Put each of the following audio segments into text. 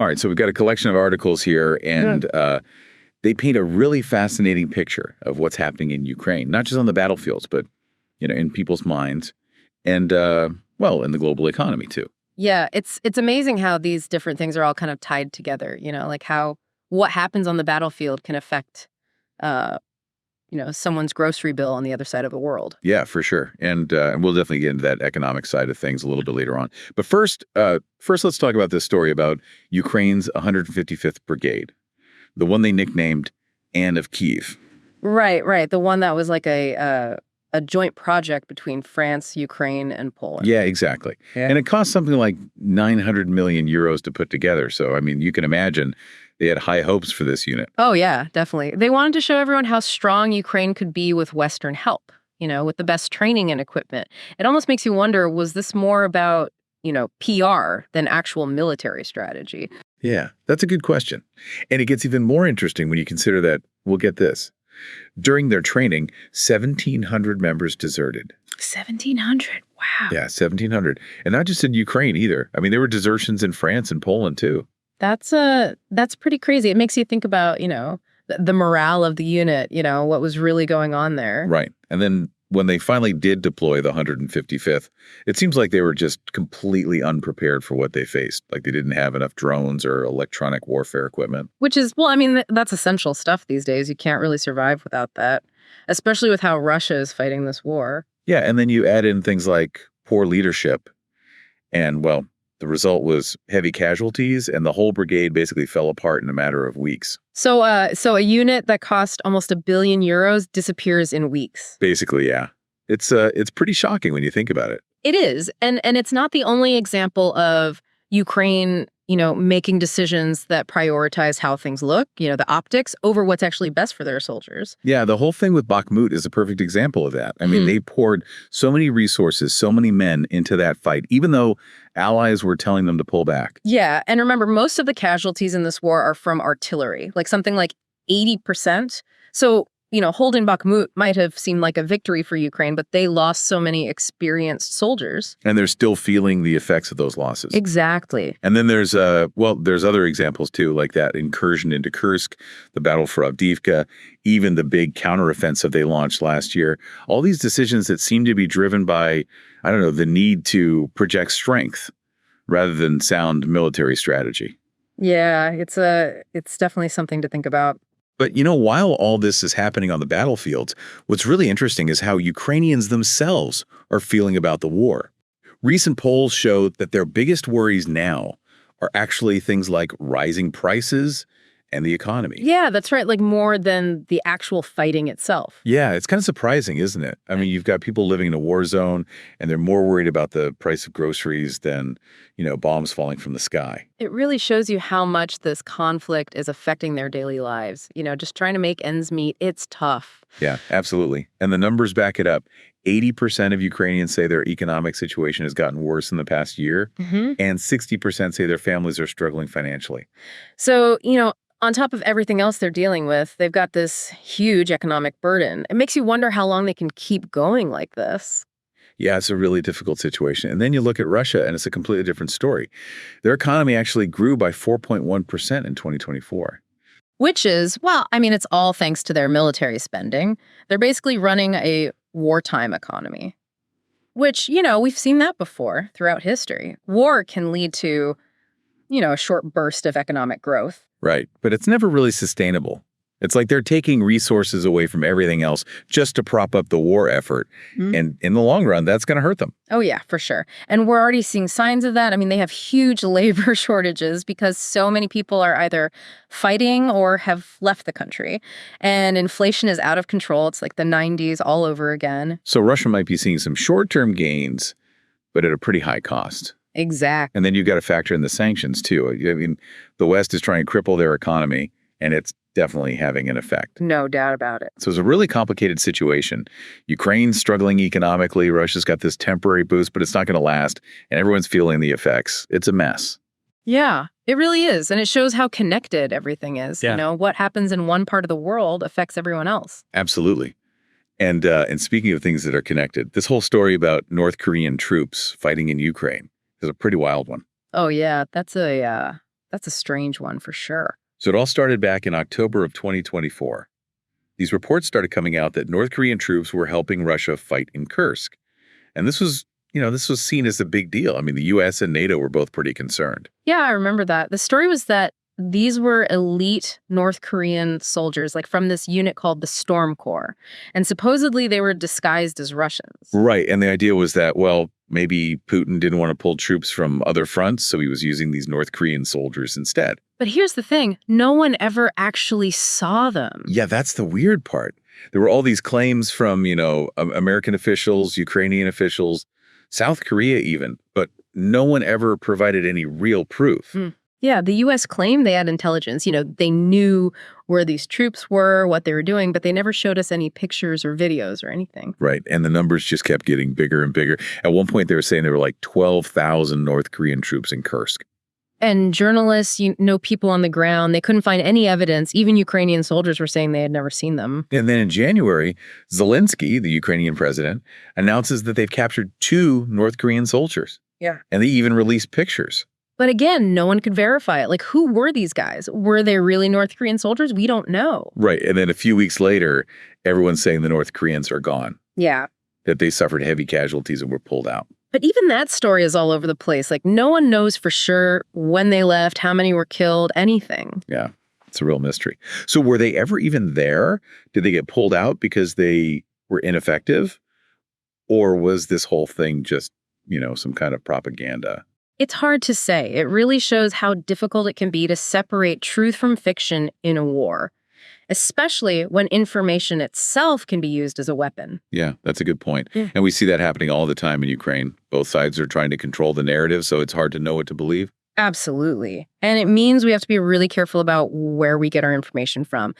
All right, so we've got a collection of articles here, and they paint a really fascinating picture of what's happening in Ukraine, not just on the battlefields, but in people's minds, and well, in the global economy too. Yeah, it's amazing how these different things are all kind of tied together. Like how what happens on the battlefield can affect, someone's grocery bill on the other side of the world. Yeah, for sure, and we'll definitely get into that economic side of things a little bit later on. But first, let's talk about this story about Ukraine's 155th Brigade, the one they nicknamed Anne of Kiev. Right. The one that was like a joint project between France, Ukraine, and Poland. Yeah, exactly. Yeah. And it cost something like 900 million euros to put together. So, I mean, you can imagine they had high hopes for this unit. Oh, yeah, definitely. They wanted to show everyone how strong Ukraine could be with Western help, with the best training and equipment. It almost makes you wonder, was this more about, PR than actual military strategy? Yeah, that's a good question. And it gets even more interesting when you consider that, we'll get this. During their training, 1,700 members deserted. 1,700? Wow. Yeah, 1,700. And not just in Ukraine either. I mean, there were desertions in France and Poland too. That's pretty crazy. It makes you think about, the morale of the unit, what was really going on there. Right. And then when they finally did deploy the 155th, it seems like they were just completely unprepared for what they faced. Like they didn't have enough drones or electronic warfare equipment. Which is, well, I mean, that's essential stuff these days. You can't really survive without that, especially with how Russia is fighting this war. Yeah, and then you add in things like poor leadership. And, well, the result was heavy casualties, and the whole brigade basically fell apart in a matter of weeks. So a unit that cost almost €1 billion disappears in weeks. Basically, yeah. It's pretty shocking when you think about it. It is. And it's not the only example of Ukraine, making decisions that prioritize how things look, the optics, over what's actually best for their soldiers. Yeah, the whole thing with Bakhmut is a perfect example of that. I mean, they poured so many resources, so many men into that fight, even though allies were telling them to pull back. Yeah, and remember, most of the casualties in this war are from artillery, like something like 80%. So, holding Bakhmut might have seemed like a victory for Ukraine, but they lost so many experienced soldiers. And they're still feeling the effects of those losses. Exactly. And then there's other examples too, like that incursion into Kursk, the battle for Avdiivka, even the big counteroffensive they launched last year. All these decisions that seem to be driven by, I don't know, the need to project strength rather than sound military strategy. Yeah, it's definitely something to think about. But, while all this is happening on the battlefields, what's really interesting is how Ukrainians themselves are feeling about the war. Recent polls show that their biggest worries now are actually things like rising prices and the economy. Yeah, that's right. Like more than the actual fighting itself. Yeah, it's kind of surprising, isn't it? I mean, you've got people living in a war zone, and they're more worried about the price of groceries than, bombs falling from the sky. It really shows you how much this conflict is affecting their daily lives. Just trying to make ends meet, it's tough. Yeah, absolutely. And the numbers back it up. 80% of Ukrainians say their economic situation has gotten worse in the past year, and 60% say their families are struggling financially. So, on top of everything else they're dealing with, they've got this huge economic burden. It makes you wonder how long they can keep going like this. Yeah, it's a really difficult situation. And then you look at Russia, and it's a completely different story. Their economy actually grew by 4.1% in 2024. Which is, well, I mean, it's all thanks to their military spending. They're basically running a wartime economy, which, we've seen that before throughout history. War can lead to, a short burst of economic growth. Right. But it's never really sustainable. It's like they're taking resources away from everything else just to prop up the war effort. And in the long run, that's going to hurt them. Oh, yeah, for sure. And we're already seeing signs of that. I mean, they have huge labor shortages because so many people are either fighting or have left the country. And inflation is out of control. It's like the 90s all over again. So Russia might be seeing some short-term gains, but at a pretty high cost. Exactly. And then you've got to factor in the sanctions, too. I mean, the West is trying to cripple their economy, and it's definitely having an effect. No doubt about it. So it's a really complicated situation. Ukraine's struggling economically. Russia's got this temporary boost, but it's not going to last. And everyone's feeling the effects. It's a mess. Yeah, it really is. And it shows how connected everything is. Yeah. What happens in one part of the world affects everyone else. Absolutely. And speaking of things that are connected, this whole story about North Korean troops fighting in Ukraine is a pretty wild one. Oh, yeah, that's a That's a strange one for sure. So it all started back in October of 2024. These reports started coming out that North Korean troops were helping Russia fight in Kursk. And this was seen as a big deal. I mean, the U.S. and NATO were both pretty concerned. Yeah, I remember that. The story was that these were elite North Korean soldiers, like from this unit called the Storm Corps. And supposedly they were disguised as Russians. Right. And the idea was that, well, maybe Putin didn't want to pull troops from other fronts, so he was using these North Korean soldiers instead. But here's the thing. No one ever actually saw them. Yeah, that's the weird part. There were all these claims from, American officials, Ukrainian officials, South Korea even, but no one ever provided any real proof. Yeah, the U.S. claimed they had intelligence. They knew where these troops were, what they were doing, but they never showed us any pictures or videos or anything. Right, and the numbers just kept getting bigger and bigger. At one point, they were saying there were like 12,000 North Korean troops in Kursk. And journalists, people on the ground, they couldn't find any evidence. Even Ukrainian soldiers were saying they had never seen them. And then in January, Zelensky, the Ukrainian president, announces that they've captured 2 North Korean soldiers. Yeah. And they even released pictures. But again, no one could verify it. Like, who were these guys? Were they really North Korean soldiers? We don't know. Right. And then a few weeks later, everyone's saying the North Koreans are gone. Yeah. That they suffered heavy casualties and were pulled out. But even that story is all over the place. Like, no one knows for sure when they left, how many were killed, anything. Yeah. It's a real mystery. So were they ever even there? Did they get pulled out because they were ineffective? Or was this whole thing just, some kind of propaganda? It's hard to say. It really shows how difficult it can be to separate truth from fiction in a war, especially when information itself can be used as a weapon. Yeah, that's a good point. Yeah. And we see that happening all the time in Ukraine. Both sides are trying to control the narrative, so it's hard to know what to believe. Absolutely. And it means we have to be really careful about where we get our information from.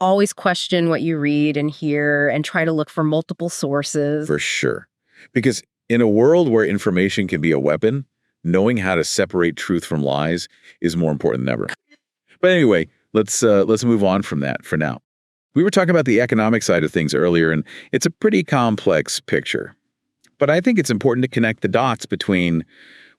Always question what you read and hear and try to look for multiple sources. For sure. Because in a world where information can be a weapon, knowing how to separate truth from lies is more important than ever. But anyway, let's move on from that for now. We were talking about the economic side of things earlier, and it's a pretty complex picture. But I think it's important to connect the dots between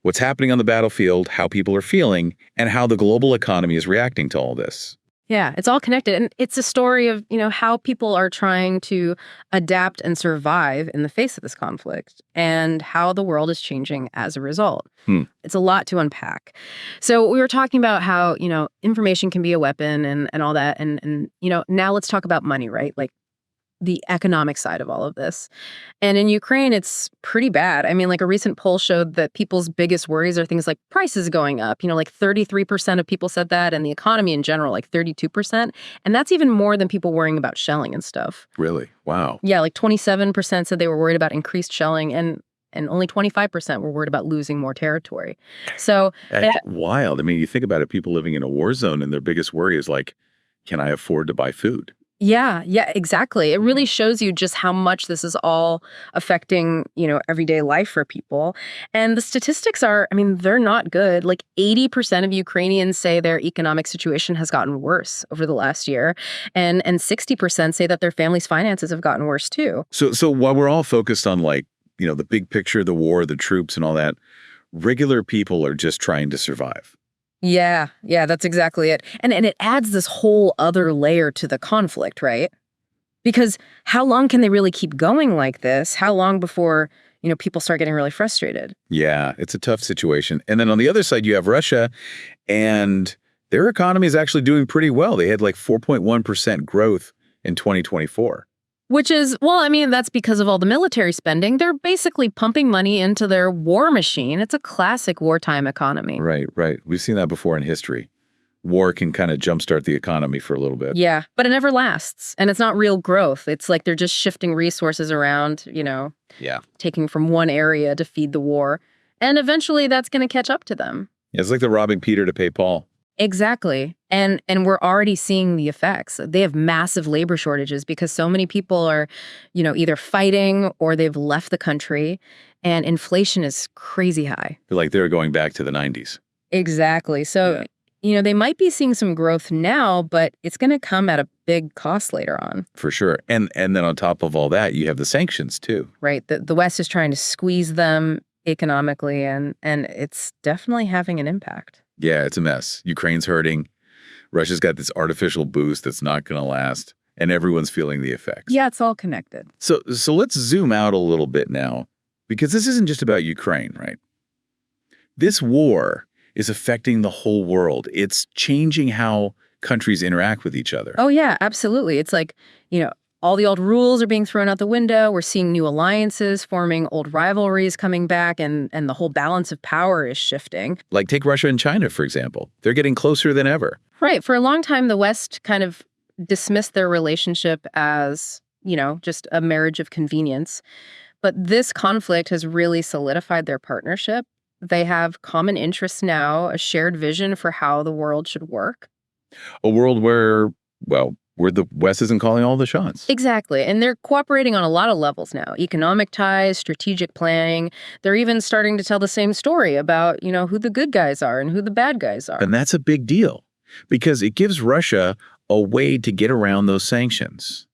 what's happening on the battlefield, how people are feeling, and how the global economy is reacting to all this. Yeah, it's all connected. And it's a story of, how people are trying to adapt and survive in the face of this conflict and how the world is changing as a result. It's a lot to unpack. So we were talking about how, information can be a weapon and all that. And now let's talk about money, right? Like the economic side of all of this. And in Ukraine, it's pretty bad. I mean, like a recent poll showed that people's biggest worries are things like prices going up. Like 33% of people said that, and the economy in general, like 32%. And that's even more than people worrying about shelling and stuff. Really? Wow. Yeah, like 27% said they were worried about increased shelling, and only 25% were worried about losing more territory. So That's wild. I mean, you think about it, people living in a war zone, and their biggest worry is like, can I afford to buy food? Yeah, exactly. It really shows you just how much this is all affecting, everyday life for people. And the statistics are, they're not good. Like 80% of Ukrainians say their economic situation has gotten worse over the last year. And 60% say that their family's finances have gotten worse too. So while we're all focused on the big picture, the war, the troops and all that, regular people are just trying to survive. Yeah, that's exactly it. And it adds this whole other layer to the conflict, right? Because how long can they really keep going like this? How long before, people start getting really frustrated? Yeah, it's a tough situation. And then on the other side, you have Russia, and their economy is actually doing pretty well. They had like 4.1% growth in 2024. Which is, that's because of all the military spending. They're basically pumping money into their war machine. It's a classic wartime economy. Right. We've seen that before in history. War can kind of jumpstart the economy for a little bit. Yeah, but it never lasts. And it's not real growth. It's like they're just shifting resources around, taking from one area to feed the war. And eventually that's going to catch up to them. Yeah, it's like they're robbing Peter to pay Paul. Exactly. And we're already seeing the effects. They have massive labor shortages because so many people are, either fighting or they've left the country, and inflation is crazy high. They're going back to the 90s. Exactly. So, they might be seeing some growth now, but it's going to come at a big cost later on. For sure. And then on top of all that, you have the sanctions too. Right. The West is trying to squeeze them economically, and it's definitely having an impact. Yeah, it's a mess. Ukraine's hurting. Russia's got this artificial boost that's not going to last, and everyone's feeling the effects. Yeah, it's all connected. So let's zoom out a little bit now, because this isn't just about Ukraine, right? This war is affecting the whole world. It's changing how countries interact with each other. Oh, yeah, absolutely. It's like, all the old rules are being thrown out the window. We're seeing new alliances forming, old rivalries coming back, and the whole balance of power is shifting. Like take Russia and China, for example. They're getting closer than ever. Right. For a long time, the West kind of dismissed their relationship as, just a marriage of convenience. But this conflict has really solidified their partnership. They have common interests now, a shared vision for how the world should work. A world where the West isn't calling all the shots. Exactly. And they're cooperating on a lot of levels now. Economic ties, strategic planning. They're even starting to tell the same story about, who the good guys are and who the bad guys are. And that's a big deal because it gives Russia a way to get around those sanctions.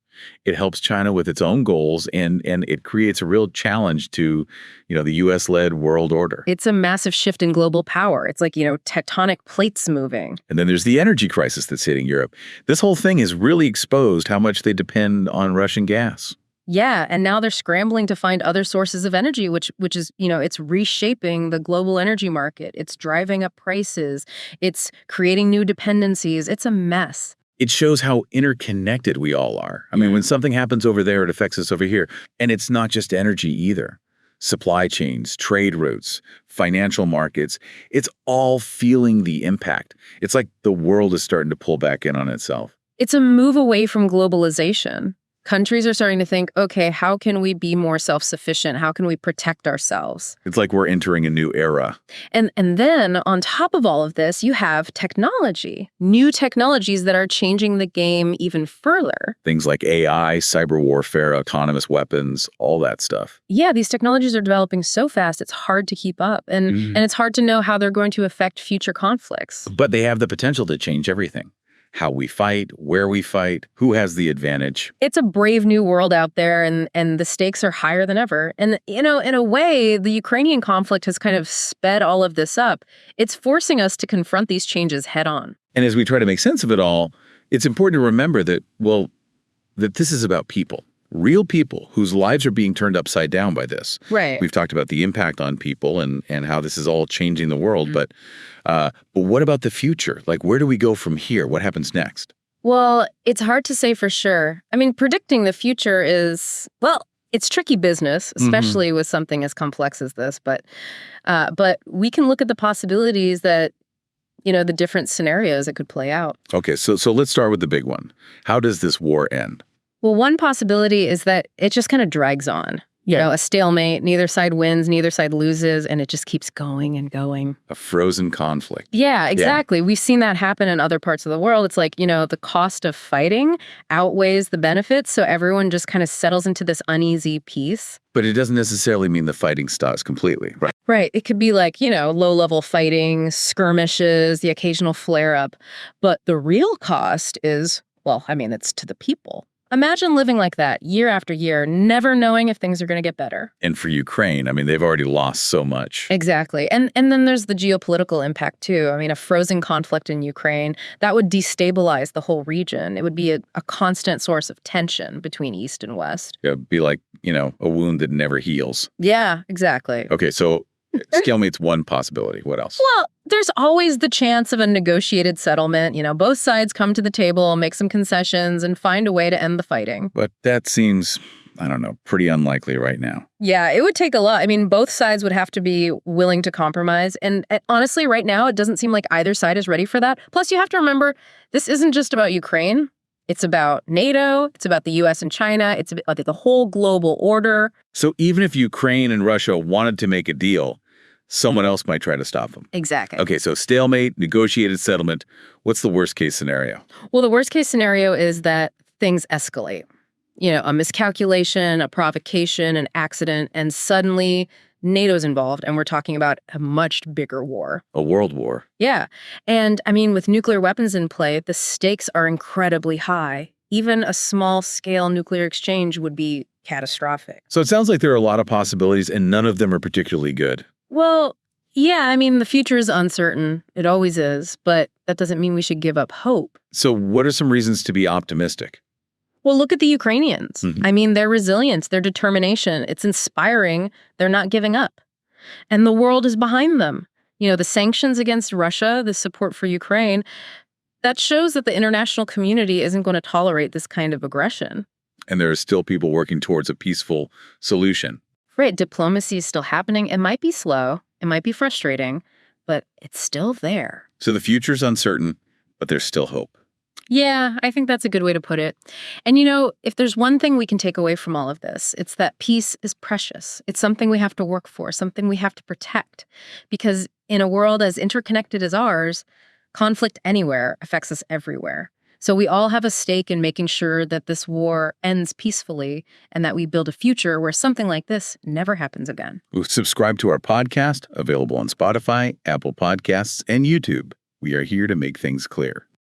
It helps China with its own goals, and it creates a real challenge to, the U.S.-led world order. It's a massive shift in global power. It's like, tectonic plates moving. And then there's the energy crisis that's hitting Europe. This whole thing has really exposed how much they depend on Russian gas. Yeah, and now they're scrambling to find other sources of energy, which is, it's reshaping the global energy market. It's driving up prices. It's creating new dependencies. It's a mess. It shows how interconnected we all are. I mean, when something happens over there, it affects us over here. And it's not just energy either. Supply chains, trade routes, financial markets, it's all feeling the impact. It's like the world is starting to pull back in on itself. It's a move away from globalization. Countries are starting to think, okay, how can we be more self-sufficient? How can we protect ourselves? It's like we're entering a new era. And then on top of all of this, you have technology, new technologies that are changing the game even further. Things like AI, cyber warfare, autonomous weapons, all that stuff. Yeah, these technologies are developing so fast, it's hard to keep up. And it's hard to know how they're going to affect future conflicts. But they have the potential to change everything. How we fight, where we fight, who has the advantage. It's a brave new world out there, and the stakes are higher than ever. And, in a way, the Ukrainian conflict has kind of sped all of this up. It's forcing us to confront these changes head on. And as we try to make sense of it all, it's important to remember that, that this is about people. Real people whose lives are being turned upside down by this. Right. We've talked about the impact on people and how this is all changing the world. But what about the future? Like, where do we go from here? What happens next? Well, it's hard to say for sure. I mean, predicting the future is, it's tricky business, especially with something as complex as this. But we can look at the possibilities that, the different scenarios that could play out. Okay, so let's start with the big one. How does this war end? Well, one possibility is that it just kind of drags on. A stalemate, neither side wins, neither side loses, and it just keeps going and going. A frozen conflict. Yeah, exactly. Yeah. We've seen that happen in other parts of the world. It's like, the cost of fighting outweighs the benefits, so everyone just kind of settles into this uneasy peace. But it doesn't necessarily mean the fighting stops completely, right? Right. It could be like, low-level fighting, skirmishes, the occasional flare-up. But the real cost is, it's to the people. Imagine living like that year after year, never knowing if things are going to get better. And for Ukraine, they've already lost so much. Exactly. And then there's the geopolitical impact, too. a frozen conflict in Ukraine, that would destabilize the whole region. It would be a constant source of tension between East and West. It would be like, a wound that never heals. Yeah, exactly. Okay, so stalemate's one possibility. What else? Well, there's always the chance of a negotiated settlement. Both sides come to the table, make some concessions, and find a way to end the fighting. But that seems, pretty unlikely right now. Yeah, it would take a lot. Both sides would have to be willing to compromise. And honestly, right now, it doesn't seem like either side is ready for that. Plus, you have to remember, this isn't just about Ukraine. It's about NATO. It's about the U.S. and China. It's about the whole global order. So even if Ukraine and Russia wanted to make a deal, someone else might try to stop them. Exactly. Okay, so stalemate, negotiated settlement. What's the worst case scenario? Well, the worst case scenario is that things escalate. A miscalculation, a provocation, an accident, and suddenly NATO's involved, and we're talking about a much bigger war. A world war. Yeah. And with nuclear weapons in play, the stakes are incredibly high. Even a small-scale nuclear exchange would be catastrophic. So it sounds like there are a lot of possibilities, and none of them are particularly good. Well, Yeah, I mean, the future is uncertain. It always is, but that doesn't mean we should give up hope. So what are some reasons to be optimistic? Well, look at the Ukrainians. Mhm. I mean, their resilience, their determination, it's inspiring. They're not giving up. And the world is behind them. The sanctions against Russia, the support for Ukraine, that shows that the international community isn't going to tolerate this kind of aggression. And there are still people working towards a peaceful solution. Right, diplomacy is still happening. It might be slow, it might be frustrating, but it's still there. So the future's uncertain, but there's still hope. Yeah, I think that's a good way to put it. And if there's one thing we can take away from all of this, it's that peace is precious. It's something we have to work for, something we have to protect. Because in a world as interconnected as ours, conflict anywhere affects us everywhere. So we all have a stake in making sure that this war ends peacefully and that we build a future where something like this never happens again. Subscribe to our podcast, available on Spotify, Apple Podcasts, and YouTube. We are here to make things clear.